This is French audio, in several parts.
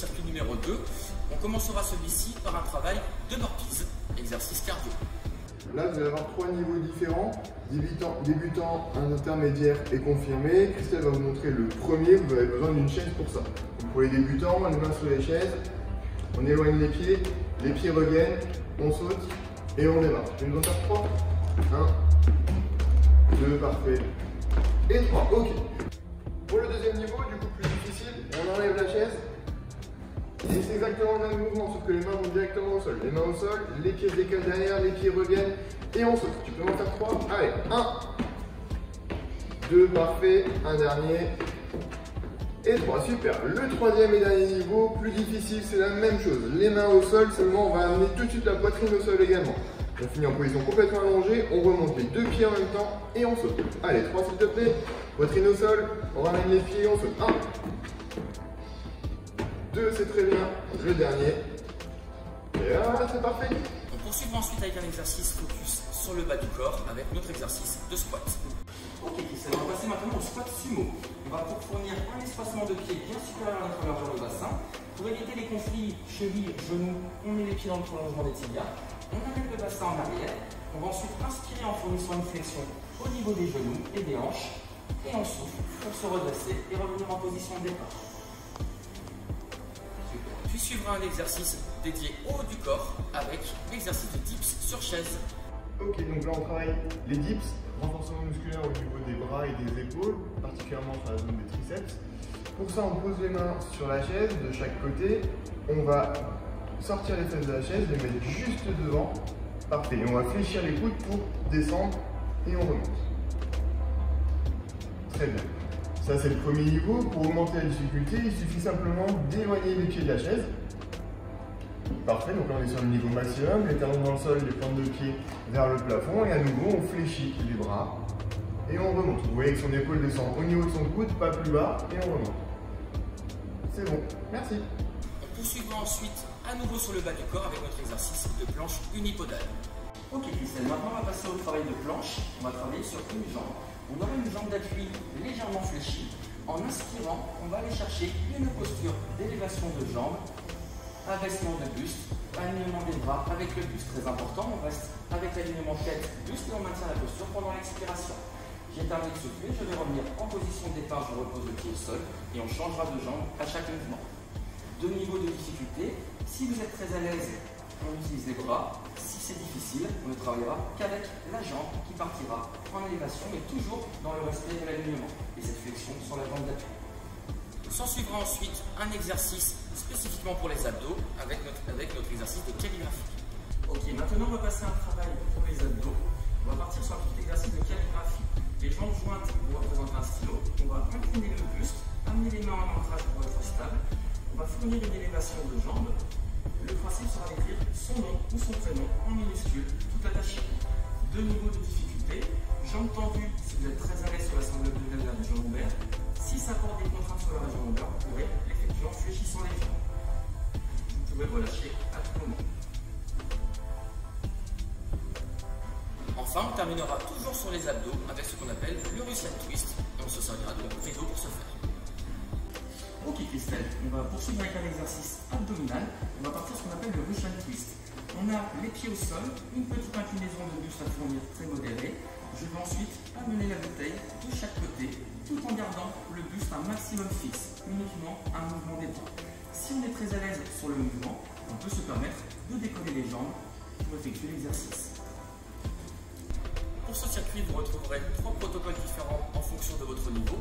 circuit numéro 2. On commencera celui-ci par un travail de burpees, exercice cardio. Là, vous allez avoir 3 niveaux différents, débutant, intermédiaire et confirmé. Christelle va vous montrer le premier, vous avez besoin d'une chaise pour ça. Donc pour les débutants, les mains sur les chaises, on éloigne les pieds reviennent, on saute et on démarre. Je vais nous en faire 3. 1, 2, parfait. Et 3, ok. Pour le deuxième niveau, du coup plus difficile, on enlève la chaise. Et c'est exactement le même mouvement, sauf que les mains vont directement au sol. Les mains au sol, les pieds se décalent derrière, les pieds reviennent et on saute. Tu peux en faire 3. Allez, 1, 2, parfait, un dernier. Et 3, super. Le troisième et dernier niveau, plus difficile, c'est la même chose. Les mains au sol, seulement on va amener tout de suite la poitrine au sol également. On finit en position complètement allongée, on remonte les 2 pieds en même temps et on saute. Allez, 3 s'il te plaît. Poitrine au sol, on ramène les pieds et on saute. 1, 2, c'est très bien. Le dernier. Et là, c'est parfait. On poursuivra ensuite avec un exercice focus sur le bas du corps avec notre exercice de squat. Ok, Christelle, on va passer maintenant au squat sumo. On va fournir un espacement de pieds bien supérieur à notre largeur de bassin. Pour éviter les conflits chevilles, genoux, on met les pieds dans le prolongement des tibias. On amène le bassin en arrière. On va ensuite inspirer en fournissant une flexion au niveau des genoux et des hanches. Et on souffle pour se redresser et revenir en position de départ. Puis suivra un exercice dédié au haut du corps avec l'exercice de dips sur chaise. Ok, donc là on travaille les dips, renforcement musculaire au niveau des bras et des épaules, particulièrement sur la zone des triceps. Pour ça, on pose les mains sur la chaise de chaque côté. On va sortir les fesses de la chaise, les mettre juste devant. Parfait. Et on va fléchir les coudes pour descendre et on remonte. Très bien. Ça, c'est le premier niveau. Pour augmenter la difficulté, il suffit simplement d'éloigner les pieds de la chaise. Parfait, donc là on est sur le niveau maximum, les talons dans le sol, les pointes de pied vers le plafond et à nouveau on fléchit les bras et on remonte. Vous voyez que son épaule descend au niveau de son coude, pas plus bas et on remonte. C'est bon, merci. On poursuivra ensuite à nouveau sur le bas du corps avec notre exercice de planche unipodale. Ok Christelle, maintenant on va passer au travail de planche. On va travailler sur une jambe. On aura une jambe d'appui légèrement fléchie. En inspirant, on va aller chercher une posture d'élévation de jambe. Abaissement de buste, alignement des bras avec le buste. Très important, on reste avec l'alignement tête-buste et on maintient la posture pendant l'expiration. J'ai terminé de souffler, je vais revenir en position de départ, je repose le pied au sol et on changera de jambe à chaque mouvement. 2 niveaux de difficulté. Si vous êtes très à l'aise, on utilise les bras. Si c'est difficile, on ne travaillera qu'avec la jambe qui partira en élévation, mais toujours dans le respect de l'alignement et cette flexion sur la jambe d'appui. S'en suivra ensuite un exercice spécifiquement pour les abdos avec notre exercice de calligraphie. Ok, maintenant on va passer à un travail pour les abdos. On va partir sur un petit exercice de calligraphie. Les jambes jointes vont représenter un stylo. On va incliner le buste, amener les mains en ancrage pour être stable. On va fournir une élévation de jambes. Le principe sera d'écrire son nom ou son prénom en minuscule, tout attaché. 2 niveaux de difficulté. Jambes tendues si vous êtes très à l'aise sur la sangle de la région lombaire. Si ça porte des contraintes sur la région lombaire, vous pourrez l'effectuer en fléchissant les jambes. Vous pouvez relâcher à tout moment. Enfin, on terminera toujours sur les abdos avec ce qu'on appelle le Russian twist et on se servira de rideau pour ce faire. Ok Christelle, on va poursuivre avec un exercice abdominal. On va partir sur ce qu'on appelle le Russian twist. On a les pieds au sol, une petite inclinaison de buste à fournir très modérée. Je vais ensuite amener la bouteille de chaque côté, tout en gardant le buste un maximum fixe, uniquement un mouvement des bras. Si on est très à l'aise sur le mouvement, on peut se permettre de décoller les jambes pour effectuer l'exercice. Pour ce circuit, vous retrouverez 3 protocoles différents en fonction de votre niveau.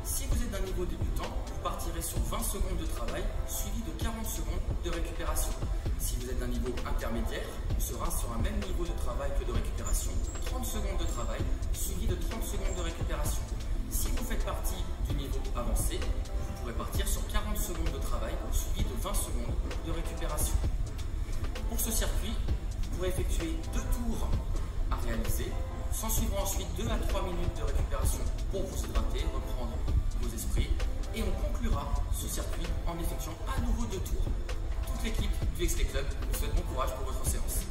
Si vous êtes d'un niveau débutant, vous partirez sur 20 secondes de travail, suivi de 40 secondes de récupération. Si vous êtes d'un niveau intermédiaire, on sera sur un même niveau de travail que de récupération, 30 secondes de travail, suivi de 30 secondes de récupération. Si vous faites partie du niveau avancé, vous pourrez partir sur 40 secondes de travail, suivi de 20 secondes de récupération. Pour ce circuit, vous pourrez effectuer 2 tours à réaliser. S'en suivront ensuite 2 à 3 minutes de récupération pour vous hydrater, reprendre vos esprits. Et on conclura ce circuit en effectuant à nouveau 2 tours. Toute l'équipe du XP Club vous souhaite bon courage pour votre séance.